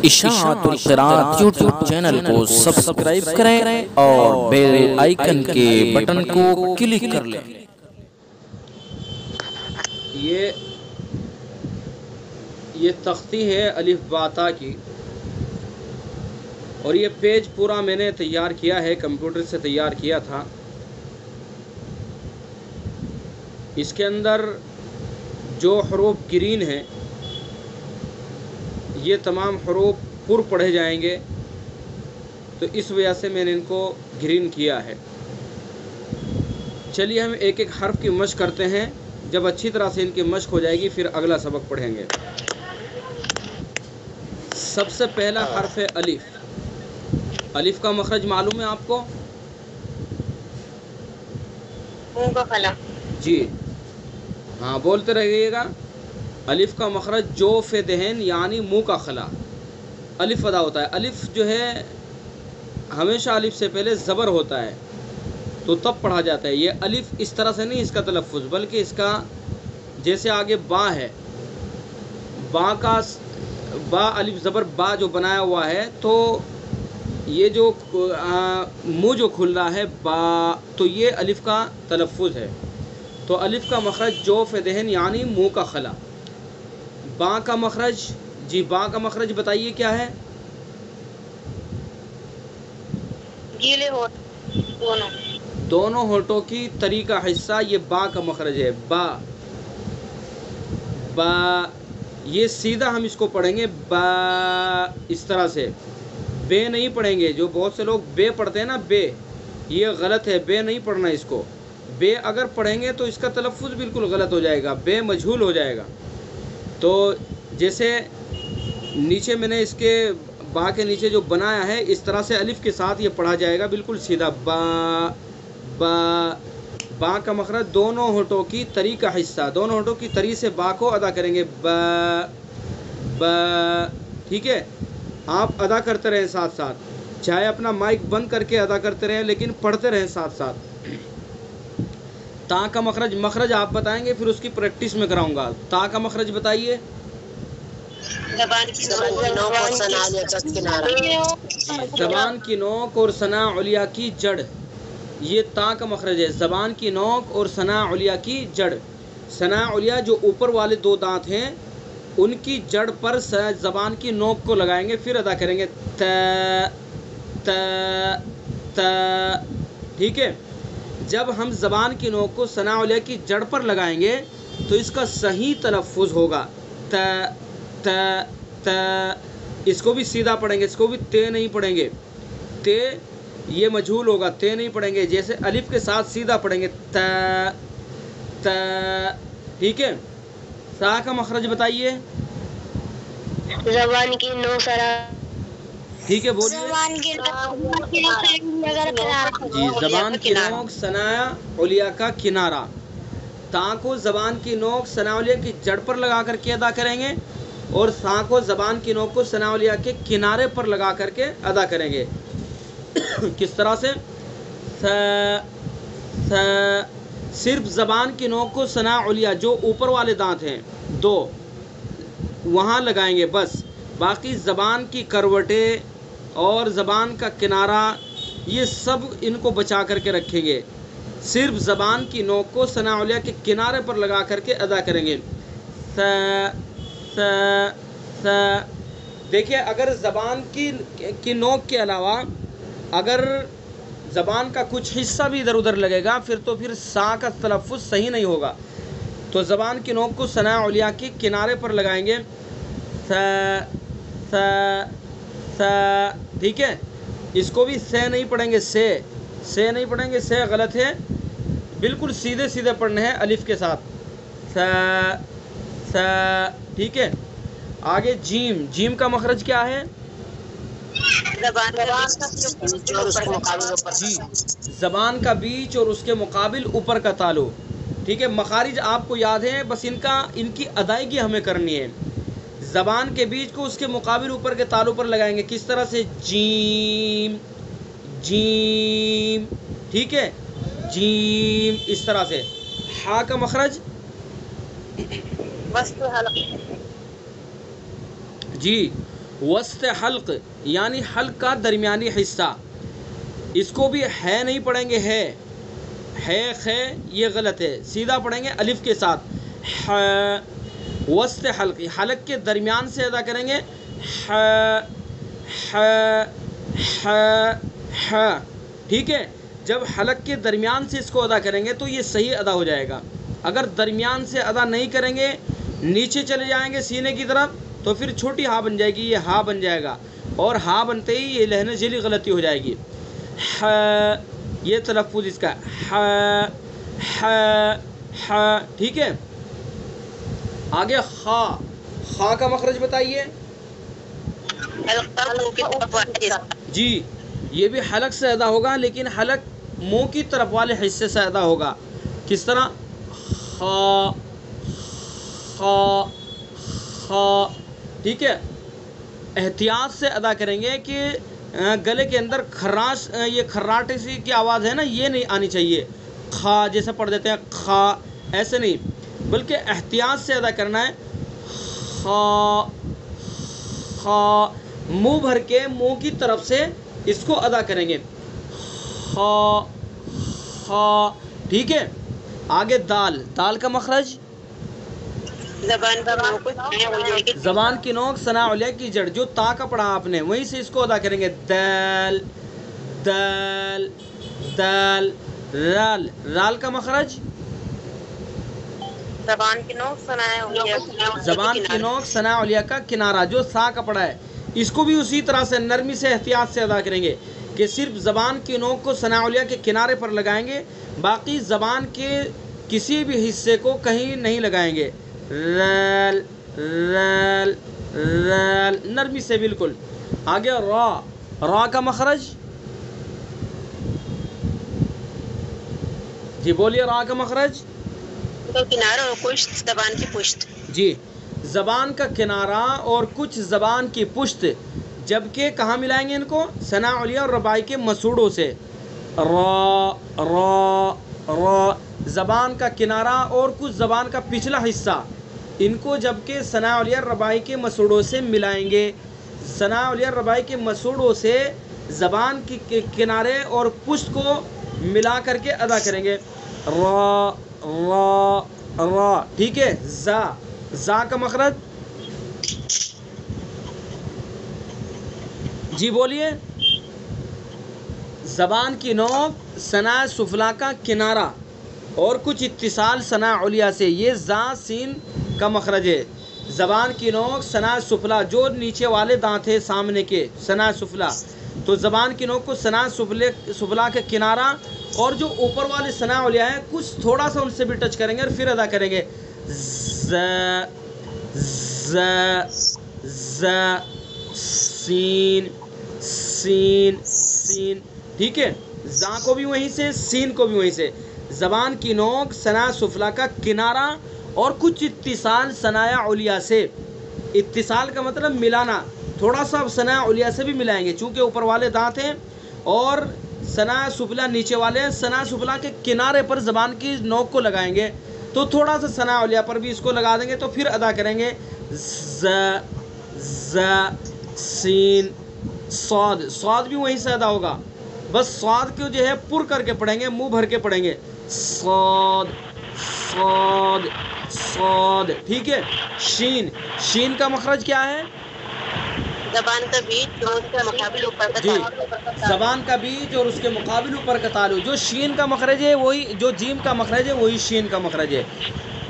اشاعت القراءت YouTube channel کو subscribe کریں اور بیل آئیکن کے بٹن کو کلک کر لیں۔ یہ تختی ہے الف با تا کی، اور یہ پیج پورا میں نے تیار کیا ہے، کمپیوٹر سے تیار کیا تھا۔ اس کے اندر جو حروف گرین ہیں یہ تمام حروف پر پڑھے جائیں گے، تو اس وجہ سے میں نے ان کو گرین کیا ہے۔ چلیے ہم ایک ایک حرف کی مشق کرتے ہیں، جب اچھی طرح سے ان کی مشق ہو جائے گی پھر اگلا سبق پڑھیں گے۔ سب سے پہلا حرف ہے الف۔ الف کا مخرج معلوم ہے آپ کو؟ منہ کا خلا۔ جی ہاں، بولتے رہیے گا۔ الف کا مخرج جوف دہن یعنی منہ کا خلا، الف ادا ہوتا ہے۔ الف جو ہے ہمیشہ الف سے پہلے زبر ہوتا ہے تو تب پڑھا جاتا ہے۔ یہ الف اس طرح سے نہیں اس کا تلفظ، بلکہ اس کا جیسے آگے با ہے، با کا با الف زبر با جو بنایا ہوا ہے، تو یہ جو منہ جو کھل رہا ہے با، تو یہ الف کا تلفظ ہے۔ تو الف کا مخرج جوف دہن یعنی منہ کا خلا۔ با کا مخرج، جی با کا مخرج بتائیے کیا ہے؟ گیلے ہونٹ، دونوں ہونٹوں کی تری کا حصہ، یہ با کا مخرج ہے۔ با با، یہ سیدھا ہم اس کو پڑھیں گے با، اس طرح سے بے نہیں پڑھیں گے۔ جو بہت سے لوگ بے پڑھتے ہیں نا، بے، یہ غلط ہے، بے نہیں پڑھنا اس کو۔ بے اگر پڑھیں گے تو اس کا تلفظ بالکل غلط ہو جائے گا، بے مجہول ہو جائے گا۔ تو جیسے نیچے میں نے اس کے با کے نیچے جو بنایا ہے، اس طرح سے الف کے ساتھ یہ پڑھا جائے گا، بالکل سیدھا با با۔ با کا مخرج دونوں ہونٹوں کی تری کا حصہ، دونوں ہونٹوں کی تری سے با کو ادا کریں گے، با با۔ ٹھیک ہے، آپ ادا کرتے رہیں ساتھ ساتھ، چاہے اپنا مائک بند کر کے ادا کرتے رہیں لیکن پڑھتے رہیں ساتھ ساتھ۔ تا کا مخرج آپ بتائیں گے، پھر اس کی پریکٹس میں کراؤں گا۔ تا کا مخرج بتائیے۔ زبان کی نوک اور ثنا علیا کی جڑ، یہ تا کا مخرج ہے۔ زبان کی نوک اور ثنا علیا کی جڑ، ثنا علیا جو اوپر والے دو دانت ہیں ان کی جڑ پر زبان کی نوک کو لگائیں گے، پھر ادا کریں گے ت ت ت۔ ٹھیک ہے، جب ہم زبان کی نوک کو ثنا علیا کی جڑ پر لگائیں گے تو اس کا صحیح تلفظ ہوگا ت ت ت۔ اس کو بھی سیدھا پڑھیں گے، اس کو بھی تے نہیں پڑھیں گے، تے یہ مجہول ہوگا، تے نہیں پڑھیں گے، جیسے الف کے ساتھ سیدھا پڑھیں گے ت ت۔ ٹھیک ہے، سا کا مخرج بتائیے۔ زبان کی نوک سرا، ٹھیک ہے بولیے جی۔ زبان کی نوک ثنا علیا کا کنارہ، تا کو زبان کی نوک ثنا علیا کی جڑ پر لگا کر کے ادا کریں گے، اور سا کو زبان کی نوک کو ثنا علیا کے کنارے پر لگا کر کے ادا کریں گے۔ کس طرح سے؟ صرف زبان کی نوک کو ثنا علیا جو اوپر والے دانت ہیں دو، وہاں لگائیں گے بس، باقی زبان کی کروٹیں اور زبان کا کنارہ یہ سب ان کو بچا کر کے رکھیں گے، صرف زبان کی نوک کو ثنا علیا کے کنارے پر لگا کر کے ادا کریں گے۔ دیکھیے، اگر زبان کی نوک کے علاوہ اگر زبان کا کچھ حصہ بھی ادھر ادھر لگے گا پھر سا کا تلفظ صحیح نہیں ہوگا۔ تو زبان کی نوک کو ثنا علیا کے کنارے پر لگائیں گے، ٹھیک ہے۔ اس کو بھی سے نہیں پڑھیں گے، سے نہیں پڑھیں گے، سے غلط ہے، بالکل سیدھے سیدھے پڑھنے ہیں الف کے ساتھ، ٹھیک ہے۔ آگے جیم، جیم کا مخرج کیا ہے؟ جی، زبان کا بیچ اور اس کے مقابل اوپر کا تالو، ٹھیک ہے۔ مخارج آپ کو یاد ہے، بس ان کی ادائیگی ہمیں کرنی ہے۔ زبان کے بیچ کو اس کے مقابل اوپر کے تالو پر لگائیں گے، کس طرح سے؟ جیم جیم، ٹھیک ہے، جیم، اس طرح سے۔ ہا کا مخرج، جی، وسط حلق یعنی حلق کا درمیانی حصہ، اس کو بھی ہے نہیں پڑھیں گے، ہے خے یہ غلط ہے، سیدھا پڑھیں گے الف کے ساتھ، وسط حلق، حلق کے درمیان سے ادا کریں گے، ٹھیک ہے. جب حلق کے درمیان سے اس کو ادا کریں گے تو یہ صحیح ادا ہو جائے گا. اگر درمیان سے ادا نہیں کریں گے، نیچے چلے جائیں گے سینے کی طرف، تو پھر چھوٹی ہا بن جائے گی، یہ ہا بن جائے گا، اور ہا بنتے ہی یہ لہنے جلی غلطی ہو جائے گی. یہ تلفظ اس کا ٹھیک ہے. آگے خا کا مخرج بتائیے. جی یہ بھی حلق سے ادا ہوگا، لیکن حلق منہ کی طرف والے حصے سے ادا ہوگا. کس طرح؟ خا خا خا، ٹھیک ہے. احتیاط سے ادا کریں گے کہ گلے کے اندر خراش، یہ کھراٹے سی کی آواز ہے نا، یہ نہیں آنی چاہیے. کھا جیسے پڑھ دیتے ہیں کھا، ایسے نہیں، بلکہ احتیاط سے ادا کرنا ہے. خا خا، منہ بھر کے منہ کی طرف سے اس کو ادا کریں گے. خا خا، ٹھیک ہے. آگے دال کا مخرج. زبان کی نوک ثنا علیہ کی جڑ، جو تا کا پڑھا آپ نے وہیں سے اس کو ادا کریں گے. دال دال دال. رال کا مخرج. زبان کی نوک ثنا علیہ کا کنارہ، جو سا کا پڑھا ہے، اس کو بھی اسی طرح سے نرمی سے احتیاط سے ادا کریں گے کہ صرف زبان کی نوک کو ثنا علیہ کے کنارے پر لگائیں گے، باقی زبان کے کسی بھی حصے کو کہیں نہیں لگائیں گے. ریل ریل ریل، نرمی سے بالکل. آگے را کا مخرج. جی بولیے. را کا مخرج. کنارہ اور کچھ زبان کی پشت. جی زبان کا کنارہ اور کچھ زبان کی پشت، جبکہ کہاں ملائیں گے ان کو؟ ثنا علیہ اور رباعی کے مسوڑوں سے. را را را، زبان کا کنارہ اور کچھ زبان کا پچھلا حصہ، ان کو جبکہ ثنا علیہ رباعی کے مسوڑوں سے ملائیں گے. ثنا علیہ رباعی کے مسوڑوں سے زبان کے کنارے اور پشت کو ملا کر کے ادا کریں گے. را را را، ٹھیک ہے. زا کا مخرج. جی بولیے. زبان کی نوک ثنا سفلا کا کنارہ اور کچھ اتصال ثنا علیہ سے، یہ زا سین کا مخرج ہے. زبان کی نوک ثنا سفلا، جو نیچے والے دانت ہیں سامنے کے، ثنا سفلا، تو زبان کی نوک کو ثنا سفلا کے کنارہ اور جو اوپر والے ثنا علیہ ہیں کچھ تھوڑا سا ان سے بھی ٹچ کریں گے اور پھر ادا کریں گے. ز ز ز، سین سین سین، ٹھیک ہے. زا کو بھی وہیں سے، سین کو بھی وہیں سے. زبان کی نوک ثنا سفلا کا کنارہ اور کچھ اتصال ثنا علیہ سے. اتصال کا مطلب ملانا، تھوڑا سا ثنا علیہ سے بھی ملائیں گے، چونکہ اوپر والے دانت ہیں اور ثنا سفلا نیچے والے ہیں. ثنا سفلا کے کنارے پر زبان کی نوک کو لگائیں گے، تو تھوڑا سا ثنا علیہ پر بھی اس کو لگا دیں گے، تو پھر ادا کریں گے. ز ز، سین صاد. صاد بھی وہیں سے ادا ہوگا، بس صاد کو جو ہے پر کر کے پڑھیں گے، منہ بھر کے پڑھیں گے. صاد صاد صاد، ٹھیک ہے. شین کا مخرج کیا ہے؟ زبان کا بیچ اور اس کے مقابل اوپر کا جی تعلق. زبان کا بیچ اور اس کے مقابل اوپر کا تعلق. جو شین کا مخرج ہے وہی، جو جیم کا مخرج ہے وہی شین کا مخرج ہے.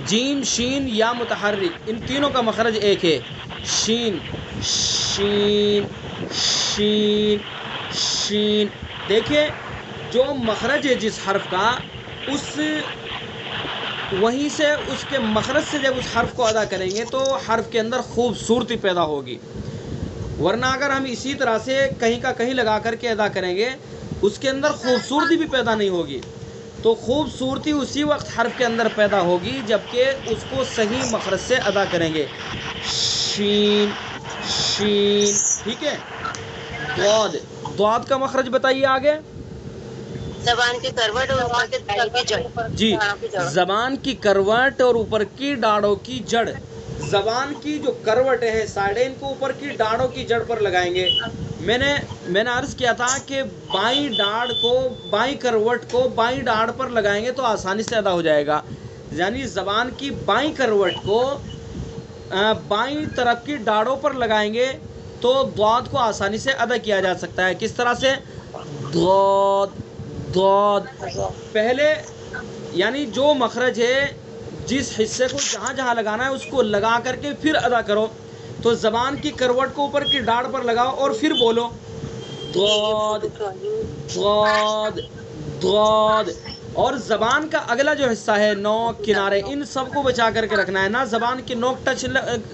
جیم، شین یا متحرک، ان تینوں کا مخرج ایک ہے. شین شین شین شین. دیکھیں جو مخرج ہے جس حرف کا، اس وہیں سے اس کے مخرج سے جب اس حرف کو ادا کریں گے تو حرف کے اندر خوبصورتی پیدا ہوگی. ورنہ اگر ہم اسی طرح سے کہیں کا کہیں لگا کر کے ادا کریں گے، اس کے اندر خوبصورتی بھی پیدا نہیں ہوگی. تو خوبصورتی اسی وقت حرف کے اندر پیدا ہوگی جبکہ اس کو صحیح مخرج سے ادا کریں گے. شین شین، ٹھیک ہے. ضاد کا مخرج بتائیے آگے. زبان کی کروٹ اور اوپر کے جڑ. جی زبان کی کروٹ اور اوپر کی ڈاڑوں کی جڑ. زبان کی جو کروٹیں ہیں سائڈین کو اوپر کی ڈاڑوں کی جڑ پر لگائیں گے. میں نے عرض کیا تھا کہ بائیں ڈاڑ کو بائیں کروٹ کو بائیں ڈاڑ پر لگائیں گے تو آسانی سے ادا ہو جائے گا. یعنی زبان کی بائیں کروٹ کو بائیں طرف کی ڈاڑوں پر لگائیں گے تو ضاد کو آسانی سے ادا کیا جا سکتا ہے. کس طرح سے؟ ضاد ضاد. پہلے یعنی جو مخرج ہے جس حصے کو جہاں جہاں لگانا ہے اس کو لگا کر کے پھر ادا کرو. تو زبان کی کروٹ کو اوپر کی ڈاڑ پر لگاؤ اور پھر بولو ضاد ضاد ضاد. اور زبان کا اگلا جو حصہ ہے نوک کنارے ان سب کو بچا کر کے رکھنا ہے. نہ زبان کی نوک ٹچ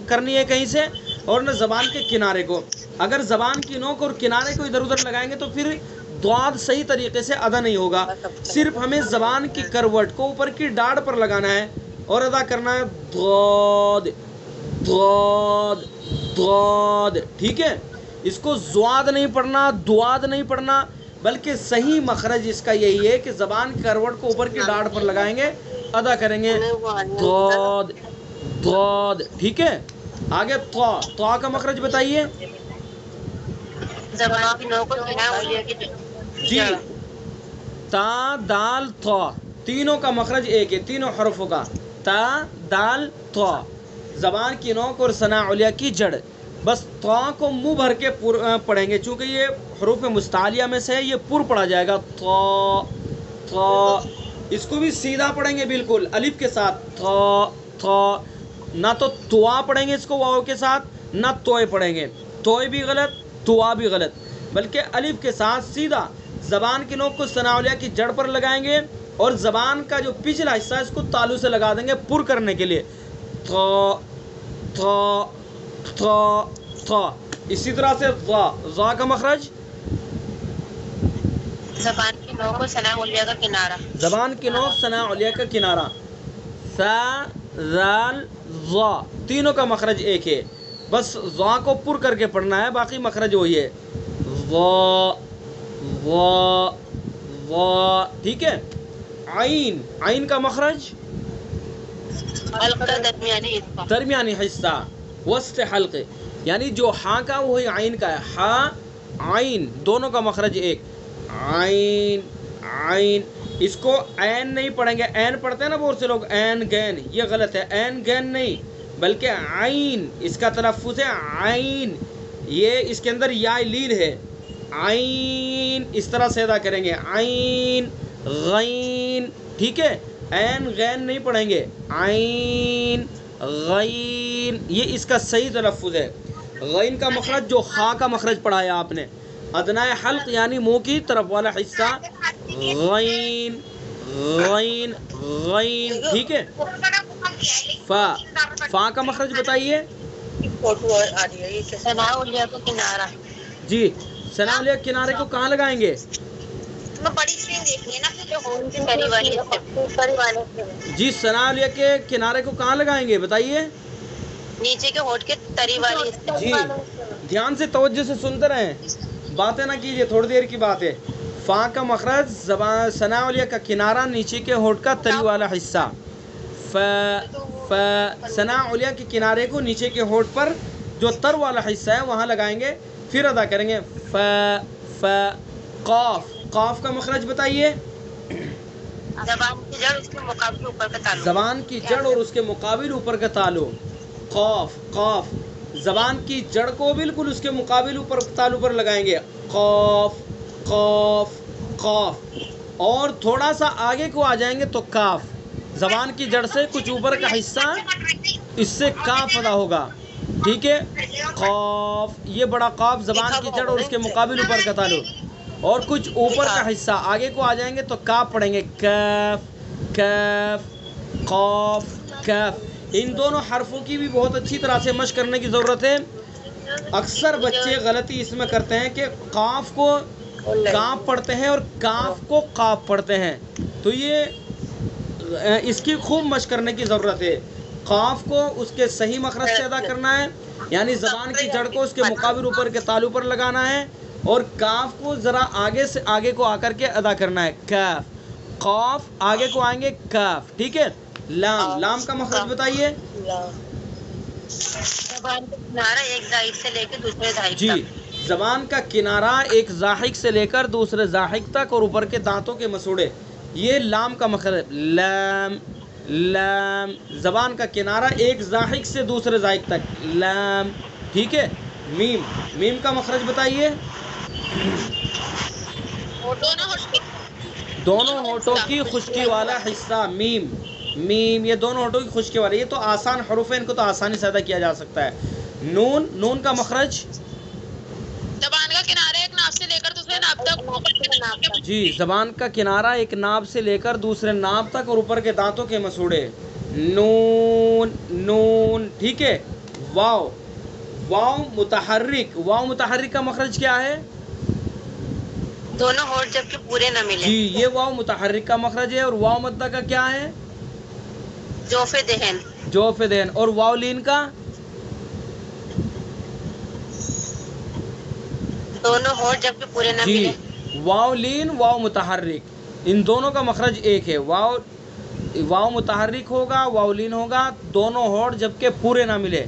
کرنی ہے کہیں سے اور نہ زبان کے کنارے کو. اگر زبان کی نوک اور کنارے کو ادھر ادھر لگائیں گے تو پھر ضاد صحیح طریقے سے ادا نہیں ہوگا. صرف ہمیں زبان کی کروٹ کو اوپر کی ڈاڑ پر لگانا ہے اور ادا کرنا ہے ضاد ضاد ضاد. ٹھیک ہے. اس کو زواد نہیں پڑھنا دواد نہیں پڑھنا بلکہ صحیح مخرج اس کا یہی ہے کہ زبان کی کروٹ کو اوپر کی ڈاڑ پر لگائیں گے ادا کریں گے ضاد ضاد. ٹھیک ہے. آگے طا. طا کا مخرج بتائیے. زبان کی نوک اور کنارے کی جی تا دال طا تینوں کا مخرج ایک ہے تینوں حرفوں کا. تا دال طا زبان کی نوک اور ثنا علیہ کی جڑ. بس طا کو منہ بھر کے پڑھیں گے چونکہ یہ حروف مستعلیہ میں سے ہے یہ پر پڑھا جائے گا طا طا. اس کو بھی سیدھا پڑھیں گے بالکل الف کے ساتھ طا طا. نہ تو توا پڑھیں گے اس کو واو کے ساتھ نہ توئے پڑھیں گے. توئے بھی غلط توا بھی غلط بلکہ الف کے ساتھ سیدھا زبان کی نوک کو ثنا علیہ کی جڑ پر لگائیں گے اور زبان کا جو پچھلا حصہ ہے اس کو تالو سے لگا دیں گے پر کرنے کے لیے طا طا طا طا. اسی طرح سے ضا. ضا کا مخرج زبان کی نوک اور ثنا علیہ کا کنارہ. زبان کی نوک ثنا علیہ کا کنارہ. ثا ذال ضا تینوں کا مخرج ایک ہے. بس ضا کو پر کر کے پڑھنا ہے باقی مخرج وہی ہے ضا ضا ضا. ٹھیک ہے. عین. عین کا مخرج حلق کا درمیانی حصہ. درمیانی حصہ وسط حلق یعنی جو ہاں کا وہی عین کا ہے. ہاں عین دونوں کا مخرج ایک. عین عین. اس کو عین نہیں پڑھیں گے. عین پڑھتے ہیں نا بہت سے لوگ عین گین یہ غلط ہے. عین گین نہیں بلکہ عین اس کا تلفظ ہے عین. یہ اس کے اندر یا لین ہے. عین اس طرح سے ادا کریں گے عین غین. ٹھیک ہے. عین غین نہیں پڑھیں گے. عین غین یہ اس کا صحیح تلفظ ہے. غین کا مخرج جو خا کا مخرج پڑھایا آپ نے ادنائے حلق یعنی منہ کی طرف والا حصہ غین غین غین. ٹھیک ہے. فا. فا کا مخرج بتائیے. ثنا علیہ کا کنارہ. جی ثنا علیہ کنارے کو کہاں لگائیں گے؟ بڑی اسکرین دیکھنی ہے نا جو ہون سے پہلی والی. جی ثنا علیہ کے کنارے کو کہاں لگائیں گے بتائیے. نیچے کے ہونٹ کے تری والی. جی دھیان سے توجہ سے سنتے رہیں باتیں نہ کیجیے تھوڑی دیر کی بات ہے. فا کا مخرج زبان ثنا علیہ کا کنارہ نیچے کے ہونٹ کا تری والا حصہ. ف ف ثنا علیہ کے کنارے کو نیچے کے ہونٹ پر جو تر والا حصہ ہے وہاں لگائیں گے پھر ادا کریں گے ف ف. قاف. قاف کا مخرج بتائیے. زبان کی جڑ اس کے مقابل اوپر کا تعلق. زبان کی جڑ اور اس کے مقابل اوپر کا تعلق. قاف قاف زبان کی جڑ کو بالکل اس کے مقابل اوپر تعلق پر لگائیں گے قاف قاف قاف. اور تھوڑا سا آگے کو آ جائیں گے تو کاف. زبان کی جڑ سے کچھ اوپر کا حصہ اس سے کاف ادا ہوگا. ٹھیک ہے. قاف یہ بڑا قاف زبان کی جڑ اور اس کے مقابل اوپر کا تعلق. اور کچھ اوپر کا حصہ آگے کو آ جائیں گے تو کاف پڑھیں گے کاف کاف قاف کاف. ان دونوں حرفوں کی بھی بہت اچھی طرح سے مشق کرنے کی ضرورت ہے. اکثر بچے غلطی اس میں کرتے ہیں کہ قاف کو کاف پڑھتے ہیں اور کاف کو قاف پڑھتے ہیں. تو یہ اس کی خوب مشق کرنے کی ضرورت ہے. قاف کو اس کے صحیح مخرج سے ادا کرنا ہے یعنی زبان کی جڑ کو اس کے مقابل اوپر کے تالو پر لگانا ہے اور کاف کو ذرا آگے سے آگے کو آ کر کے ادا کرنا ہے کاف. قاف آگے کو آئیں گے کاف. ٹھیک ہے. لام. لام کا مخرج بتائیے. زبان کا کنارہ ایک ضاحک سے لے کے دوسرے ضاحک جی، تک. زبان کا کنارہ ایک ضاحک سے لے کر دوسرے ضاحک تک اور اوپر کے دانتوں کے مسوڑے. یہ لام کا مخرج، لام لام. زبان کا کنارہ ایک ضاحک سے دوسرے ضاحک تک، لام. ٹھیک ہے. میم، میم کا مخرج بتائیے. دونوں ہونٹوں کی خشکی والا حصہ، میم. میم، یہ دونوں ہونٹوں کی خشکی والا. یہ تو آسان حروف ہیں، ان کو تو آسانی سے ادا کیا جا سکتا ہے. نون، نون کا مخرج. زبان کا کنارہ ایک ناف سے لے کر دوسرے ناف تک. جی، زبان کا کنارہ ایک ناب سے لے کر دوسرے ناب تک اور اوپر کے دانتوں کے مسوڑے. نون، نون. ٹھیک ہے. واو، واو متحرک. واو متحرک کا مخرج کیا ہے؟ دونوں ہونٹ جب کہ پورے نہ ملے. جی، یہ واو متحرک کا مخرج ہے. اور واو مدہ کا کیا ہے؟ جوف دہن. جوف دہن. اور واو لین کا؟ دونوں ہونٹ جب کہ پورے نہ جی، ملے. واو لین، واو متحرک، ان دونوں کا مخرج ایک ہے. واو، واو متحرک ہوگا، واو لین ہوگا، دونوں ہونٹ جب کہ پورے نہ ملے.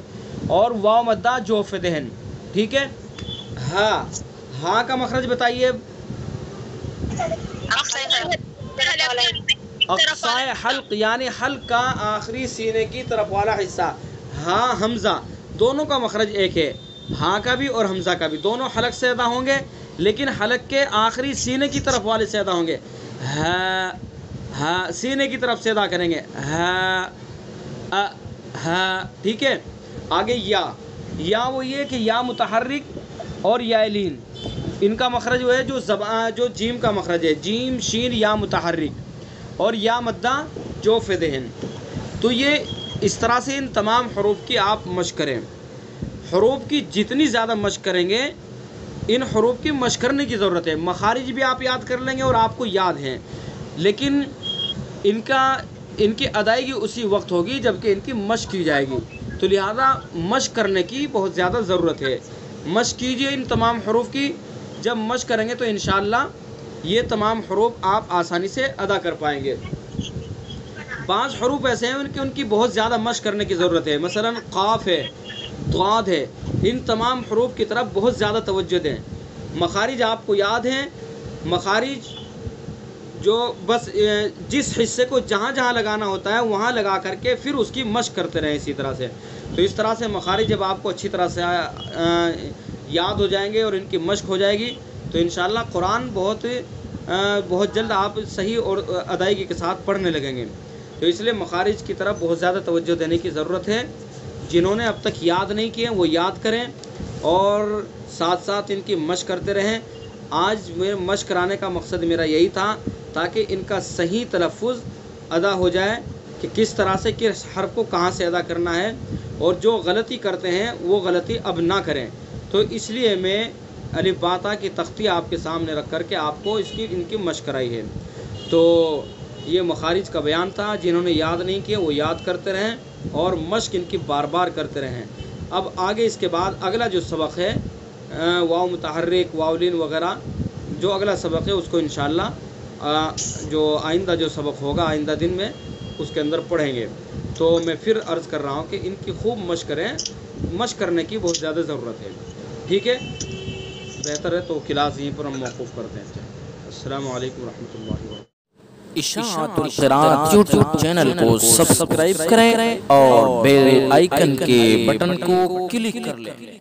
اور واو مدہ جوف دہن. ٹھیک ہے. ہاں، ہاں کا مخرج بتائیے. اقصائے حلق، یعنی حلق کا آخری سینے کی طرف والا حصہ. ہاں حمزہ، دونوں کا مخرج ایک ہے. ہاں کا بھی اور حمزہ کا بھی دونوں حلق سے ادا ہوں گے، لیکن حلق کے آخری سینے کی طرف والے سے ادا ہوں گے. ہاں، ہاں سینے کی طرف سے ادا کریں گے. ہاں، ہاں. ٹھیک ہے. آگے یا. یا وہ یہ کہ یا متحرک اور یا لین، ان کا مخرج وہ ہے جو جیم کا مخرج ہے. جیم، شین، یا متحرک اور یا مدہ جوف دہن. تو یہ اس طرح سے ان تمام حروف کی آپ مشق کریں. حروف کی جتنی زیادہ مشق کریں گے، ان حروف کی مشق کرنے کی ضرورت ہے. مخارج بھی آپ یاد کر لیں گے اور آپ کو یاد ہیں، لیکن ان کی ادائیگی اسی وقت ہوگی جب کہ ان کی مشق کی جائے گی. تو لہذا مشق کرنے کی بہت زیادہ ضرورت ہے. مشق کیجئے ان تمام حروف کی. جب مشق کریں گے تو انشاءاللہ یہ تمام حروف آپ آسانی سے ادا کر پائیں گے. بعض حروف ایسے ہیں ان کی بہت زیادہ مشق کرنے کی ضرورت ہے. مثلا قاف ہے، ضاد ہے. ان تمام حروف کی طرف بہت زیادہ توجہ دیں. مخارج آپ کو یاد ہیں. مخارج جو بس جس حصے کو جہاں جہاں لگانا ہوتا ہے وہاں لگا کر کے پھر اس کی مشق کرتے رہیں اسی طرح سے. تو اس طرح سے مخارج جب آپ کو اچھی طرح سے یاد ہو جائیں گے اور ان کی مشق ہو جائے گی تو انشاءاللہ قرآن بہت جلد آپ صحیح اور ادائیگی کے ساتھ پڑھنے لگیں گے. تو اس لیے مخارج کی طرف بہت زیادہ توجہ دینے کی ضرورت ہے. جنہوں نے اب تک یاد نہیں کیے وہ یاد کریں اور ساتھ ساتھ ان کی مشق کرتے رہیں. آج میں مشق کرانے کا مقصد میرا یہی تھا تاکہ ان کا صحیح تلفظ ادا ہو جائے کہ کس طرح سے کس حرف کو کہاں سے ادا کرنا ہے، اور جو غلطی کرتے ہیں وہ غلطی اب نہ کریں. تو اس لیے میں الف با تا کی تختی آپ کے سامنے رکھ کر کے آپ کو ان کی مشق کرائی ہے. تو یہ مخارج کا بیان تھا. جنہوں نے یاد نہیں کیے وہ یاد کرتے رہیں اور مشق ان کی بار بار کرتے رہیں. اب آگے اس کے بعد اگلا جو سبق ہے واو متحرک، واو لین وغیرہ، جو اگلا سبق ہے اس کو انشاءاللہ جو آئندہ جو سبق ہوگا آئندہ دن میں اس کے اندر پڑھیں گے. تو میں پھر عرض کر رہا ہوں کہ ان کی خوب مشق کریں. مشق کرنے کی بہت زیادہ ضرورت ہے. ٹھیک ہے. بہتر ہے تو کلاس یہیں پر ہم موقوف کرتے ہیں. السلام علیکم ورحمۃ اللہ وبرکاتہ. اشاعت القراءت یوٹیوب چینل کو سبسکرائب کریں اور بیل آئیکن کے بٹن کو کلک کر لیں.